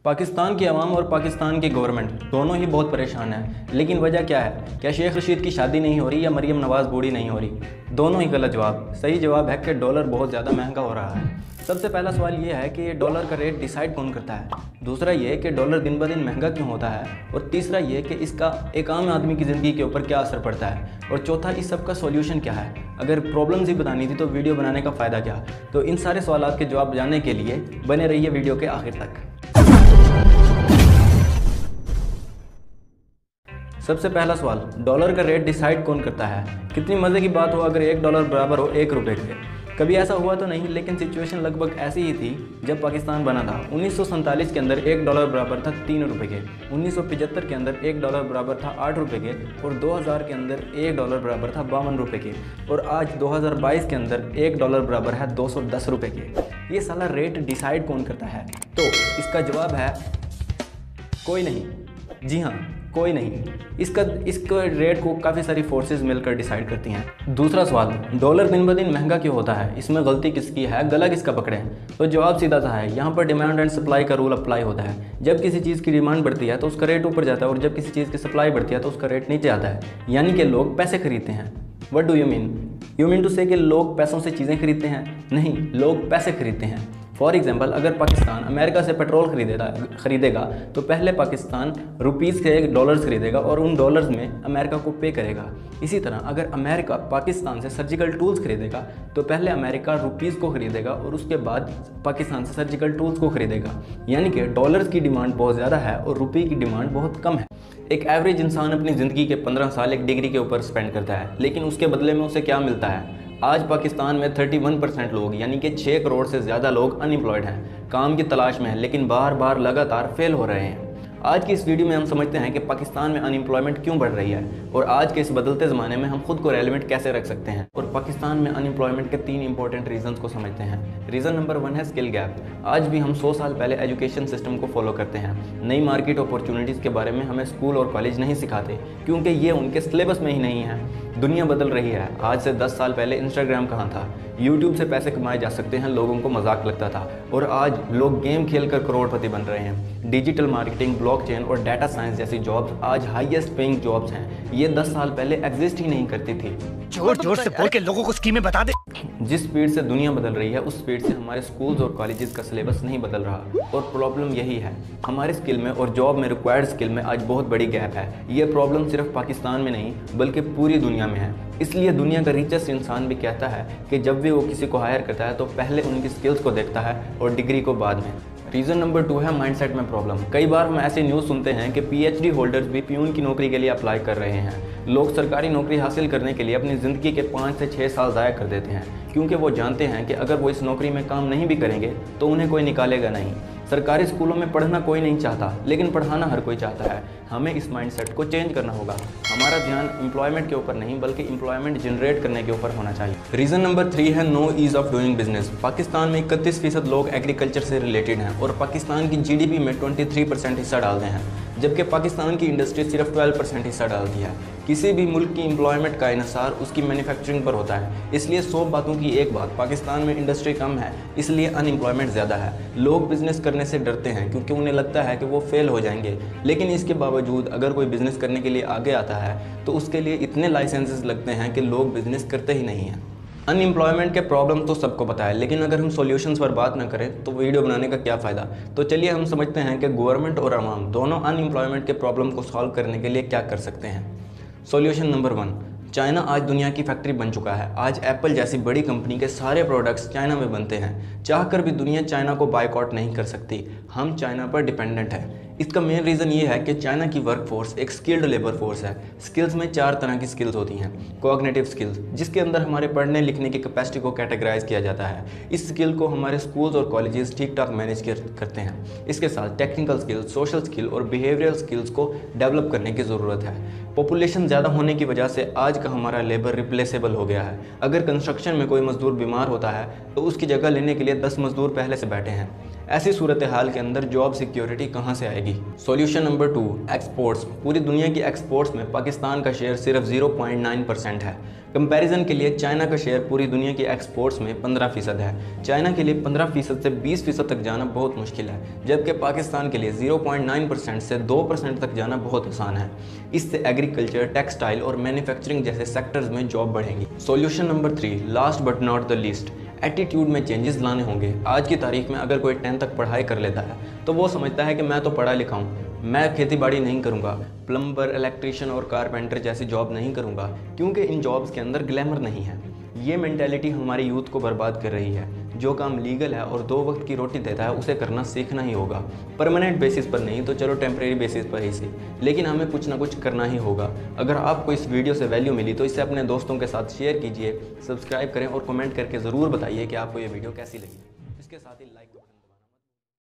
पाकिस्तान की आवाम और पाकिस्तान की गवर्नमेंट दोनों ही बहुत परेशान है। लेकिन वजह क्या है? क्या शेख रशीद की शादी नहीं हो रही या मरीम नवाज़ बूढ़ी नहीं हो रही? दोनों ही गलत जवाब। सही जवाब है कि डॉलर बहुत ज़्यादा महंगा हो रहा है। सबसे पहला सवाल ये है कि ये डॉलर का रेट डिसाइड कौन करता है। दूसरा ये कि डॉलर दिन ब दिन महंगा क्यों होता है। और तीसरा ये कि इसका एक आम आदमी की ज़िंदगी के ऊपर क्या असर पड़ता है। और चौथा, इस सब का सॉल्यूशन क्या है। अगर प्रॉब्लम्स ही बतानी थी तो वीडियो बनाने का फ़ायदा क्या। तो इन सारे सवालों के जवाब जानने के लिए बने रहिए वीडियो के आखिर तक। सबसे पहला सवाल, डॉलर का रेट डिसाइड कौन करता है। कितनी मज़े की बात हो अगर $1 बराबर हो ₹1 के। कभी ऐसा हुआ तो नहीं, लेकिन सिचुएशन लगभग ऐसी ही थी जब पाकिस्तान बना था। 1947 के अंदर $1 बराबर था ₹3 के, 1975 के अंदर $1 बराबर था ₹8 के, और 2000 के अंदर $1 बराबर था ₹52 के, और आज 2022 के अंदर $1 बराबर है ₹210 के। ये साला रेट डिसाइड कौन करता है? तो इसका जवाब है कोई नहीं। जी हाँ, कोई नहीं। इसका रेट को काफ़ी सारी फोर्सेस मिलकर डिसाइड करती हैं। दूसरा सवाल, डॉलर दिन ब दिन महंगा क्यों होता है? इसमें गलती किसकी है, गला किसका पकड़े? तो जवाब सीधा सा है, यहाँ पर डिमांड एंड सप्लाई का रूल अप्लाई होता है। जब किसी चीज़ की डिमांड बढ़ती है तो उसका रेट ऊपर जाता है, और जब किसी चीज़ की सप्लाई बढ़ती है तो उसका रेट नीचे आता है। यानी कि लोग पैसे खरीदते हैं। What do you mean? You mean to say कि लोग पैसों से चीज़ें खरीदते हैं? नहीं, लोग पैसे खरीदते हैं। फॉर एग्जाम्पल, अगर पाकिस्तान अमेरिका से पेट्रोल खरीदेगा तो पहले पाकिस्तान रुपीज़ के डॉलर्स खरीदेगा और उन डॉलर्स में अमेरिका को पे करेगा। इसी तरह अगर अमेरिका पाकिस्तान से सर्जिकल टूल्स खरीदेगा तो पहले अमेरिका रुपीज़ को खरीदेगा और उसके बाद पाकिस्तान से सर्जिकल टूल्स को खरीदेगा। यानी कि डॉलर्स की डिमांड बहुत ज़्यादा है और रुपये की डिमांड बहुत कम है। एक एवरेज इंसान अपनी ज़िंदगी के 15 साल एक डिग्री के ऊपर स्पेंड करता है, लेकिन उसके बदले में उसे क्या मिलता है? आज पाकिस्तान में 31% लोग, यानी कि 6 करोड़ से ज़्यादा लोग अनएम्प्लॉयड हैं, काम की तलाश में हैं, लेकिन बार बार लगातार फेल हो रहे हैं। आज की इस वीडियो में हम समझते हैं कि पाकिस्तान में अनएम्प्लॉयमेंट क्यों बढ़ रही है और आज के इस बदलते ज़माने में हम खुद को रेलेवेंट कैसे रख सकते हैं, और पाकिस्तान में अनएम्प्लॉयमेंट के 3 इंपॉर्टेंट रीजंस को समझते हैं। रीज़न नंबर 1 है स्किल गैप। आज भी हम 100 साल पहले एजुकेशन सिस्टम को फॉलो करते हैं। नई मार्केट अपॉर्चुनिटीज़ के बारे में हमें स्कूल और कॉलेज नहीं सिखाते क्योंकि ये उनके सिलेबस में ही नहीं है। दुनिया बदल रही है। आज से 10 साल पहले इंस्टाग्राम कहाँ था? यूट्यूब से पैसे कमाए जा सकते हैं, लोगों को मजाक लगता था, और आज लोग गेम खेलकर करोड़पति बन रहे हैं। डिजिटल मार्केटिंग, ब्लॉकचेन और डाटा साइंस जैसी जॉब्स आज हाईएस्ट पेइंग जॉब्स हैं। ये 10 साल पहले एग्जिस्ट ही नहीं करती थी। जोर जोर से बोल के लोगों को स्कीमें बता दे। जिस स्पीड से दुनिया बदल रही है उस स्पीड से हमारे स्कूल्स और कॉलेजेस का सिलेबस नहीं बदल रहा, और प्रॉब्लम यही है। हमारे स्किल में और जॉब में रिक्वायर्ड स्किल में आज बहुत बड़ी गैप है। ये प्रॉब्लम सिर्फ पाकिस्तान में नहीं बल्कि पूरी दुनिया में है। इसलिए दुनिया का रिचेस्ट इंसान भी कहता है कि जब भी वो किसी को हायर करता है तो पहले उनकी स्किल्स को देखता है और डिग्री को बाद में। रीज़न नंबर 2 है माइंडसेट में प्रॉब्लम। कई बार हम ऐसे न्यूज़ सुनते हैं कि PhD होल्डर्स भी प्यून की नौकरी के लिए अप्लाई कर रहे हैं। लोग सरकारी नौकरी हासिल करने के लिए अपनी ज़िंदगी के 5 से 6 साल ज़ाया कर देते हैं क्योंकि वो जानते हैं कि अगर वो इस नौकरी में काम नहीं भी करेंगे तो उन्हें कोई निकालेगा नहीं। सरकारी स्कूलों में पढ़ना कोई नहीं चाहता, लेकिन पढ़ाना हर कोई चाहता है। हमें इस माइंडसेट को चेंज करना होगा। हमारा ध्यान एम्प्लॉयमेंट के ऊपर नहीं बल्कि एम्प्लॉयमेंट जनरेट करने के ऊपर होना चाहिए। रीज़न नंबर 3 है no ease of doing business. Pakistan में 31% लोग एग्रीकल्चर से रिलेटेड हैं और पाकिस्तान की GDP में 23% हिस्सा डालते हैं, जबकि पाकिस्तान की इंडस्ट्री सिर्फ 12% हिस्सा डालती है। किसी भी मुल्क की एम्प्लॉयमेंट का इन्हिसार उसकी मैन्युफैक्चरिंग पर होता है। इसलिए 100 बातों की एक बात, पाकिस्तान में इंडस्ट्री कम है इसलिए अनएम्प्लॉयमेंट ज़्यादा है। लोग बिज़नेस करने से डरते हैं क्योंकि उन्हें लगता है कि वो फेल हो जाएंगे, लेकिन इसके बावजूद अगर कोई बिज़नेस करने के लिए आगे आता है तो उसके लिए इतने लाइसेंसेस लगते हैं कि लोग बिज़नेस करते ही नहीं हैं। अनएम्प्लॉयमेंट के प्रॉब्लम तो सबको पता है, लेकिन अगर हम सॉल्यूशंस पर बात ना करें तो वीडियो बनाने का क्या फ़ायदा। तो चलिए हम समझते हैं कि गवर्नमेंट और आवाम दोनों अनएम्प्लॉयमेंट के प्रॉब्लम को सॉल्व करने के लिए क्या कर सकते हैं। सॉल्यूशन नंबर 1, चाइना आज दुनिया की फैक्ट्री बन चुका है। आज एप्पल जैसी बड़ी कंपनी के सारे प्रोडक्ट्स चाइना में बनते हैं। चाहकर भी दुनिया चाइना को बायकॉट नहीं कर सकती। हम चाइना पर डिपेंडेंट हैं। इसका मेन रीज़न ये है कि चाइना की वर्कफोर्स एक स्किल्ड लेबर फोर्स है। स्किल्स में 4 तरह की स्किल्स होती हैं। कोऑग्निटिव स्किल्स, जिसके अंदर हमारे पढ़ने लिखने की कैपेसिटी को कैटेगराइज किया जाता है। इस स्किल को हमारे स्कूल्स और कॉलेजेस ठीक ठाक मैनेज करते हैं। इसके साथ टेक्निकल स्किल्स, सोशल स्किल और बिहेवियरल स्किल्स को डेवलप करने की ज़रूरत है। पॉपुलेशन ज़्यादा होने की वजह से आज का हमारा लेबर रिप्लेसेबल हो गया है। अगर कंस्ट्रक्शन में कोई मजदूर बीमार होता है तो उसकी जगह लेने के लिए 10 मजदूर पहले से बैठे हैं। ऐसी सूरत हाल के अंदर जॉब सिक्योरिटी कहाँ से आएगी? Solution number 2, exports. पूरी दुनिया की एक्सपोर्ट्स में पाकिस्तान का शेयर सिर्फ 0.9% है। कंपैरिजन के लिए चाइना का शेयर पूरी दुनिया की एक्सपोर्ट्स में 15% है। चाइना के लिए 15% से 20% तक जाना बहुत मुश्किल है, जबकि पाकिस्तान के लिए 0.9% से 2% तक जाना बहुत आसान है। इससे एग्रीकल्चर, टेक्सटाइल और मैन्युफैक्चरिंग जैसे सेक्टर्स में जॉब बढ़ेंगी। Solution number 3, last but not the least. Attitude में चेंजेस लाने होंगे। आज की तारीख में अगर कोई 10 तक पढ़ाई कर लेता है तो वो समझता है कि मैं तो पढ़ा लिखा हूँ, मैं खेती बाड़ी नहीं करूँगा, प्लम्बर, इलेक्ट्रीशियन और कारपेंटर जैसी जॉब नहीं करूँगा, क्योंकि इन जॉब्स के अंदर ग्लैमर नहीं है। ये मेंटेलिटी हमारे यूथ को बर्बाद कर रही है। जो काम लीगल है और 2 वक्त की रोटी देता है उसे करना सीखना ही होगा। परमानेंट बेसिस पर नहीं तो चलो टेम्परेरी बेसिस पर ही सही, लेकिन हमें कुछ ना कुछ करना ही होगा। अगर आपको इस वीडियो से वैल्यू मिली तो इसे अपने दोस्तों के साथ शेयर कीजिए, सब्सक्राइब करें और कमेंट करके ज़रूर बताइए कि आपको ये वीडियो कैसी लगी। इसके साथ ही लाइक